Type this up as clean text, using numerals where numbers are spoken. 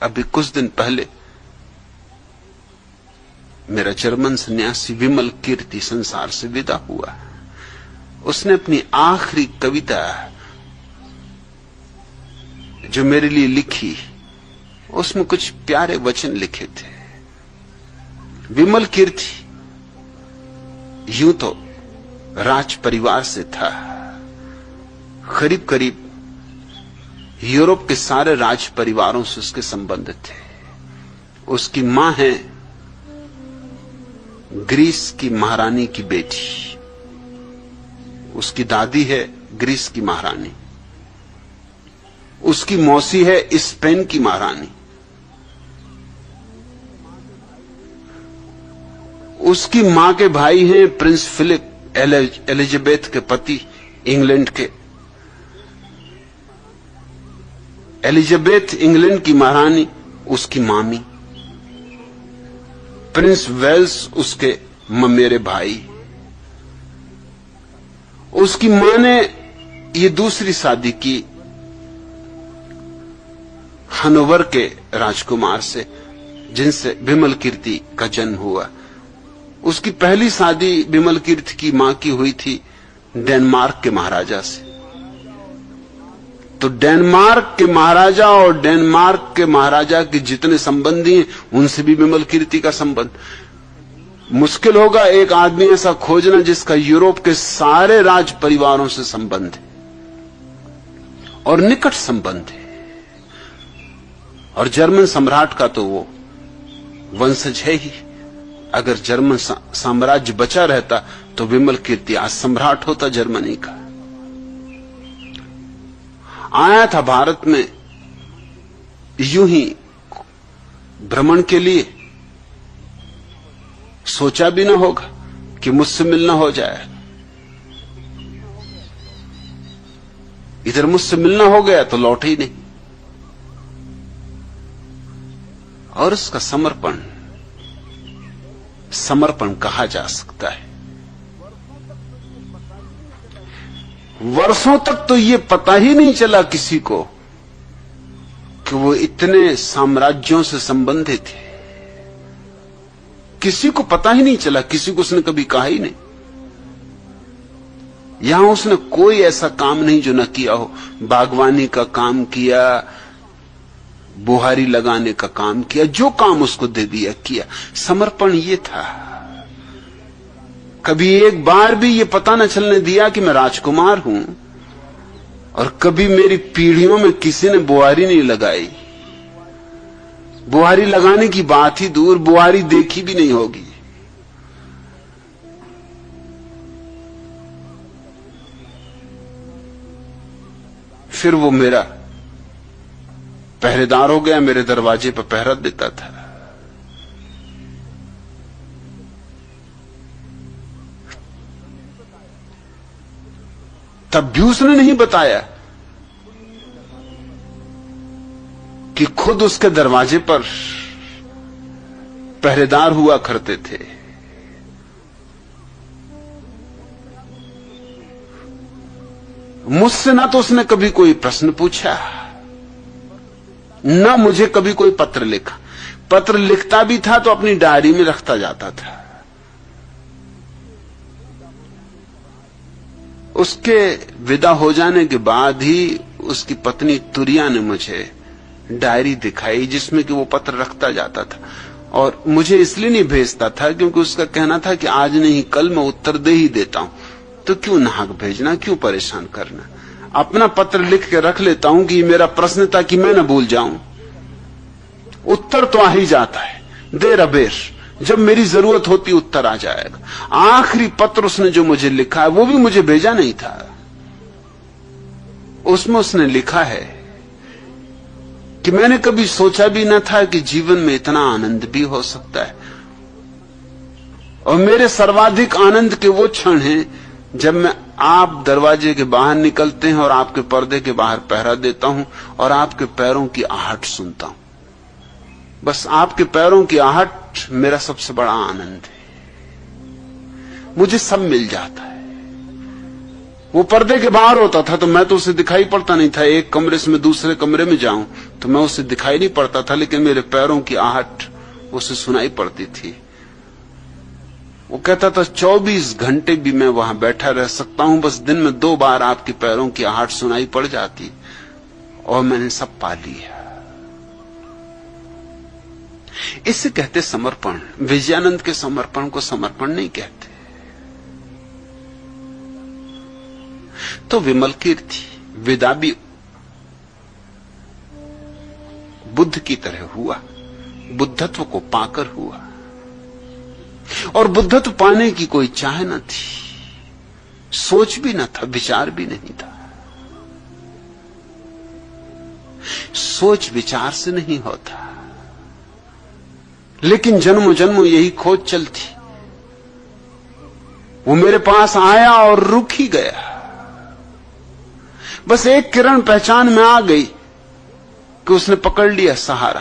अभी कुछ दिन पहले मेरा जर्मन सन्यासी विमल कीर्ति संसार से विदा हुआ। उसने अपनी आखिरी कविता जो मेरे लिए लिखी, उसमें कुछ प्यारे वचन लिखे थे। विमल कीर्ति यूं तो राज परिवार से था, करीब करीब यूरोप के सारे राज परिवारों से उसके संबंध थे। उसकी मां है ग्रीस की महारानी की बेटी, उसकी दादी है ग्रीस की महारानी, उसकी मौसी है स्पेन की महारानी, उसकी मां के भाई हैं प्रिंस फिलिप एलिजाबेथ के पति इंग्लैंड के। एलिजाबेथ इंग्लैंड की महारानी उसकी मामी, प्रिंस वेल्स उसके ममेरे भाई। उसकी मां ने ये दूसरी शादी की हनोवर के राजकुमार से, जिनसे विमल कीर्ति का जन्म हुआ। उसकी पहली शादी विमल कीर्ति की मां की हुई थी डेनमार्क के महाराजा से। तो डेनमार्क के महाराजा और डेनमार्क के महाराजा के जितने संबंधी हैं, उनसे भी विमल कीर्ति का संबंध। मुश्किल होगा एक आदमी ऐसा खोजना जिसका यूरोप के सारे राज परिवारों से संबंध है और निकट संबंध है। और जर्मन सम्राट का तो वो वंशज है ही। अगर जर्मन साम्राज्य बचा रहता तो विमल कीर्ति आज सम्राट होता जर्मनी का। आया था भारत में यूं ही भ्रमण के लिए, सोचा भी ना होगा कि मुझसे मिलना हो जाए। इधर मुझसे मिलना हो गया तो लौट ही नहीं। और उसका समर्पण कहा जा सकता है। वर्षों तक तो ये पता ही नहीं चला किसी को कि वो इतने साम्राज्यों से संबंधित है। किसी को पता ही नहीं चला, किसी को उसने कभी कहा ही नहीं। यहां उसने कोई ऐसा काम नहीं जो न किया हो। बागवानी का काम किया, बुहारी लगाने का काम किया, जो काम उसको दे दिया किया। समर्पण ये था। कभी एक बार भी ये पता न चलने दिया कि मैं राजकुमार हूं, और कभी मेरी पीढ़ियों में किसी ने बुहारी नहीं लगाई। बुहारी लगाने की बात ही दूर, बुहारी देखी भी नहीं होगी। फिर वो मेरा पहरेदार हो गया, मेरे दरवाजे पर पहरा देता था। तब भी उसने नहीं बताया कि खुद उसके दरवाजे पर पहरेदार हुआ करते थे। मुझसे ना तो उसने कभी कोई प्रश्न पूछा, ना मुझे कभी कोई पत्र लिखा। पत्र लिखता भी था तो अपनी डायरी में रखता जाता था। उसके विदा हो जाने के बाद ही उसकी पत्नी तुरिया ने मुझे डायरी दिखाई जिसमें कि वो पत्र रखता जाता था। और मुझे इसलिए नहीं भेजता था क्योंकि उसका कहना था कि आज नहीं कल मैं उत्तर दे ही देता हूं, तो क्यों नाहक भेजना, क्यों परेशान करना। अपना पत्र लिख के रख लेता हूं कि मेरा प्रश्न था कि मैं न भूल जाऊं। उत्तर तो आ ही जाता है, देर अबेर, जब मेरी जरूरत होती उत्तर आ जाएगा। आखिरी पत्र उसने जो मुझे लिखा है वो भी मुझे भेजा नहीं था। उसमें उसने लिखा है कि मैंने कभी सोचा भी न था कि जीवन में इतना आनंद भी हो सकता है, और मेरे सर्वाधिक आनंद के वो क्षण हैं जब मैं आप दरवाजे के बाहर निकलते हैं और आपके पर्दे के बाहर पहरा देता हूं और आपके पैरों की आहट सुनता हूं। बस आपके पैरों की आहट मेरा सबसे बड़ा आनंद है। मुझे सब मिल जाता है। वो पर्दे के बाहर होता था तो मैं तो उसे दिखाई पड़ता नहीं था। एक कमरे से मैं दूसरे कमरे में जाऊं तो मैं उसे दिखाई नहीं पड़ता था, लेकिन मेरे पैरों की आहट उसे सुनाई पड़ती थी। वो कहता था 24 घंटे भी मैं वहां बैठा रह सकता हूं, बस दिन में 2 बार आपके पैरों की आहट सुनाई पड़ जाती और मैंने सब पा लिया। इसे कहते समर्पण। विजयानंद के समर्पण को समर्पण नहीं कहते। तो विमल कीर्ति विदा भी बुद्ध की तरह हुआ, बुद्धत्व को पाकर हुआ। और बुद्धत्व पाने की कोई चाह न थी, सोच भी न था, विचार भी नहीं था। सोच विचार से नहीं होता, लेकिन जन्मों जन्मों यही खोज चलती। वो मेरे पास आया और रुक ही गया। बस एक किरण पहचान में आ गई कि उसने पकड़ लिया सहारा।